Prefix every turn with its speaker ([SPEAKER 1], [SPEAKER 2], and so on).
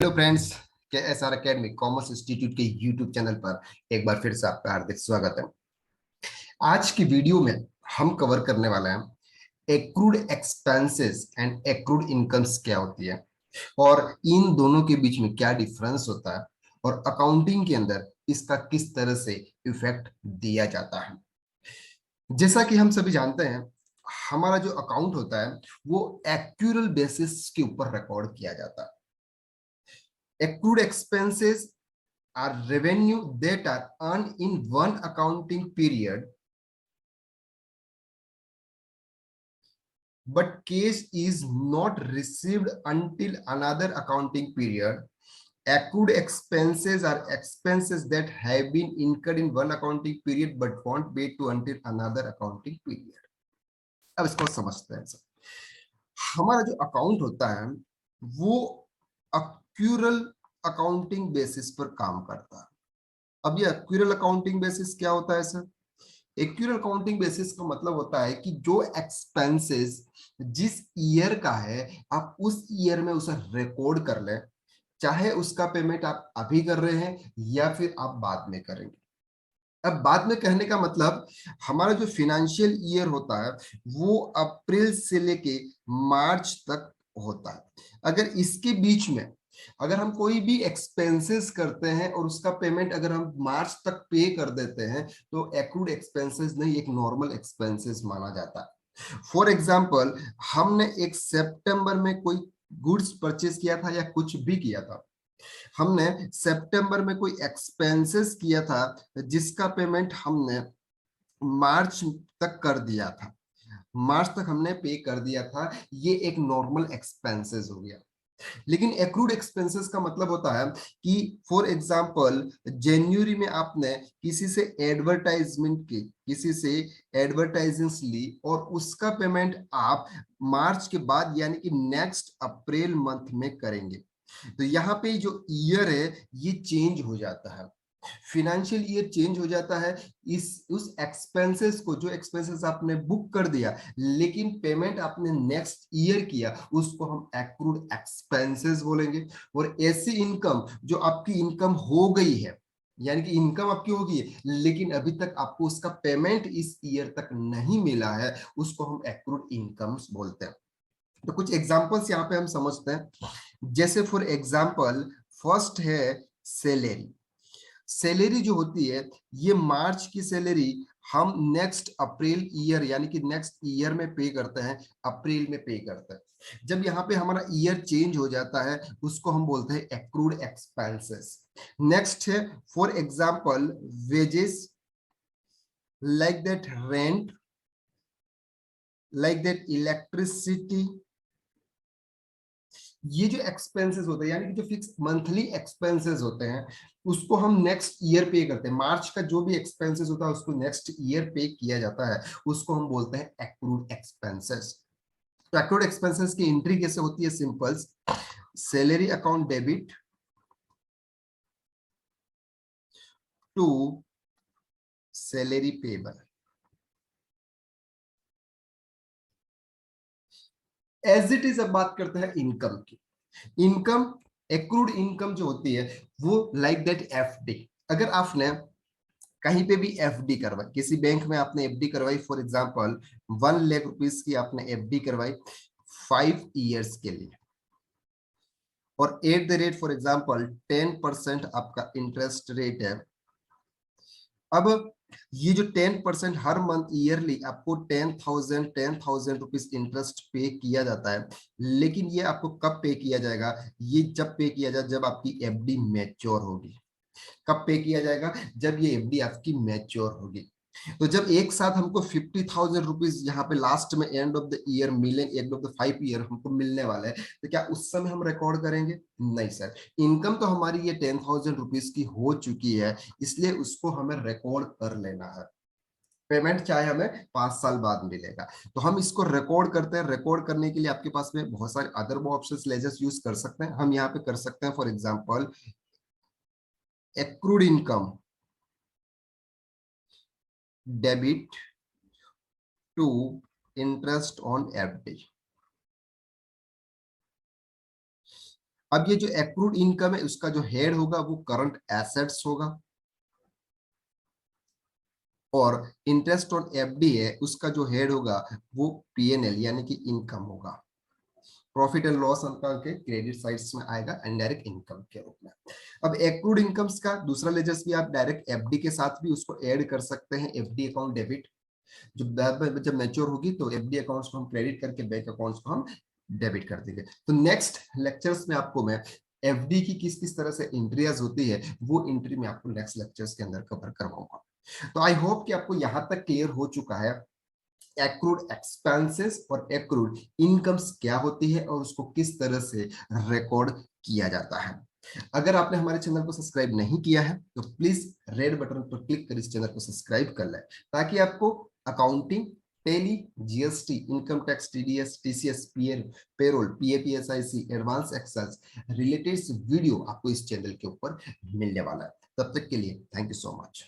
[SPEAKER 1] Hello friends, के S R academy commerce institute के YouTube channel पर एक बार फिर से आपका हार्दिक स्वागत है। आज की वीडियो में हम कवर करने वाले हैं accrued expenses and accrued incomes क्या होती है और इन दोनों के बीच में क्या डिफरेंस होता है और अकाउंटिंग के अंदर इसका किस तरह से इफेक्ट दिया जाता है। जैसा कि हम सभी जानते हैं, हमारा जो अकाउंट होता है वो एक्यूरल बेसिस के ऊपर रिकॉर्ड किया जाता है। Accrued expenses are revenue that are earned in one accounting period, but cash is not received until another accounting period. Accrued expenses are expenses that have been incurred in one accounting period but won't be to until another accounting period. अब इसको समझते हैं sir. हमारा जो account होता है वो अक्यूरल accounting basis पर काम करता है। अब ये अक्यूरल अकाउंटिंग बेसिस क्या होता है सर? एक्यूरल अकाउंटिंग बेसिस का मतलब होता है कि जो एक्सपेंसेस जिस ईयर का है आप उस ईयर में उसे रिकॉर्ड कर लें, चाहे उसका पेमेंट आप अभी कर रहे हैं या फिर आप बाद में करेंगे। अब बाद में कहने का मतलब हमारा जो फिनेंशियल ईयर होता है वो अप्रैल से लेके मार्च तक होता है। अगर इसके बीच में अगर हम कोई भी एक्सपेंसेस करते हैं और उसका पेमेंट अगर हम मार्च तक पे कर देते हैं तो एक्रूड एक्सपेंसेस नहीं, एक नॉर्मल एक्सपेंसेस माना जाता है। फॉर एग्जाम्पल, हमने एक सितंबर में कोई गुड्स परचेज किया था या कुछ भी किया था, हमने सितंबर में कोई एक्सपेंसेस किया था जिसका पेमेंट हमने मार्च तक कर दिया था, मार्च तक हमने पे कर दिया था, ये एक नॉर्मल एक्सपेंसेस हो गया। लेकिन एक्रूड एक्सपेंसेस का मतलब होता है कि फॉर एग्जांपल जनवरी में आपने किसी से एडवर्टाइजमेंट की, किसी से एडवर्टाइजेंस ली और उसका पेमेंट आप मार्च के बाद यानी कि नेक्स्ट अप्रैल मंथ में करेंगे। तो यहाँ पे जो ईयर है ये चेंज हो जाता है, फिनेंशियल ईयर चेंज हो जाता है। इस उस एक्सपेंसेस को, जो एक्सपेंसेस आपने बुक कर दिया लेकिन पेमेंट आपने नेक्स्ट ईयर किया, उसको हम एक्रूड एक्सपेंसेस बोलेंगे। और ऐसी इनकम जो आपकी इनकम हो गई है, यानी कि इनकम आपकी होगी है लेकिन अभी तक आपको उसका पेमेंट इस ईयर तक नहीं मिला है, उसको हम एक्रूड इनकम्स बोलते हैं। तो कुछ एग्जांपल्स यहाँ पे हम समझते हैं। जैसे फॉर एग्जांपल फर्स्ट है सैलरी। सैलरी जो होती है ये मार्च की सैलरी हम नेक्स्ट अप्रैल ईयर यानी कि नेक्स्ट ईयर में पे करते हैं, अप्रैल में पे करते हैं। जब यहाँ पे हमारा ईयर चेंज हो जाता है उसको हम बोलते हैं एक्रूड एक्सपेंसेस। नेक्स्ट है for example wages, like that rent, like that electricity. ये जो एक्सपेंसेस होते हैं यानी कि जो फिक्स मंथली एक्सपेंसेस होते हैं उसको हम नेक्स्ट ईयर पे करते हैं। मार्च का जो भी एक्सपेंसेस होता है उसको नेक्स्ट ईयर पे किया जाता है, उसको हम बोलते हैं एक्रूड एक्सपेंसेस। तो एक्रूड एक्सपेंसेस की एंट्री कैसे होती है? Simple, salary account debit to salary payable. As it is अब बात करते हैं इनकम की। इनकम, एक्रूड इनकम जो होती है वो लाइक दैट एफडी। अगर आपने कहीं पे भी एफडी करवाई, किसी बैंक में आपने एफडी करवाई, फॉर एग्जांपल 1 लाख रुपीस की आपने एफडी करवाई 5 इयर्स के लिए, और at the rate for example 10% आपका इंटरेस्ट रेट है। अब ये जो 10% हर मंथ ईयरली आपको 10,000 रुपीस इंटरेस्ट पे किया जाता है, लेकिन ये आपको कब पे किया जाएगा? ये जब पे किया जाए जब आपकी एफडी मैच्योर होगी। कब पे किया जाएगा? जब ये एफडी आपकी मैच्योर होगी। तो जब एक साथ हमको 50,000 रुपीज यहाँ पे लास्ट में एंड ऑफ द ईयर मिले, एंड ऑफ द 5 ईयर हमको मिलने वाला है, तो क्या उस समय हम रिकॉर्ड करेंगे? नहीं सर, इनकम तो हमारी ये 10,000 रुपीज की हो चुकी है, इसलिए उसको हमें रिकॉर्ड कर लेना है। पेमेंट चाहे हमें 5 साल बाद मिलेगा, तो हम इसको रिकॉर्ड करते हैं। रिकॉर्ड करने के लिए आपके पास में बहुत सारे अदर ऑप्शंस लेजर्स यूज कर सकते हैं। हम यहाँ पे कर सकते हैं for example accrued income debit to interest on FD. अब ये जो एक्रूड इनकम है उसका जो हेड होगा वो करंट एसेट्स होगा, और इंटरेस्ट ऑन एफडी है उसका जो हेड होगा वो पीएनएल यानी कि इनकम होगा। प्रॉफिट एंड लॉस अकाउंट के क्रेडिट साइड्स में आएगा इनडायरेक्ट इनकम के रूप में। अब एक्रूड इनकम्स का दूसरा लेजर्स भी आप डायरेक्ट एफडी के साथ भी उसको ऐड कर सकते हैं, एफडी अकाउंट डेबिट, जब मैच्योर होगी तो एफडी अकाउंट्स को हम क्रेडिट करके बैंक अकाउंट्स को हम डेबिट कर देंगे। तो नेक्स्ट लेक्चर्स में आपको मैं एफडी की किस किस तरह से एंट्रीज होती है वो एंट्री में आपको नेक्स्ट लेक्चर्स के अंदर कवर करवाऊंगा। तो आई होप कि आपको यहां तक क्लियर हो चुका है एक्रूड एक्सपेंसेस और एक्रूड इनकम्स क्या होती है और उसको किस तरह से रिकॉर्ड किया जाता है। अगर आपने हमारे चैनल को सब्सक्राइब नहीं किया है तो प्लीज रेड बटन पर क्लिक कर इस चैनल को सब्सक्राइब कर लें, ताकि आपको accounting, Tally, GST, income tax, TDS, TCS, PL, payroll, PAPSIC, advance access related video आपको इस चैनल के ऊपर मिलने वाला है। तब तक के लिए थैंक यू सो मच।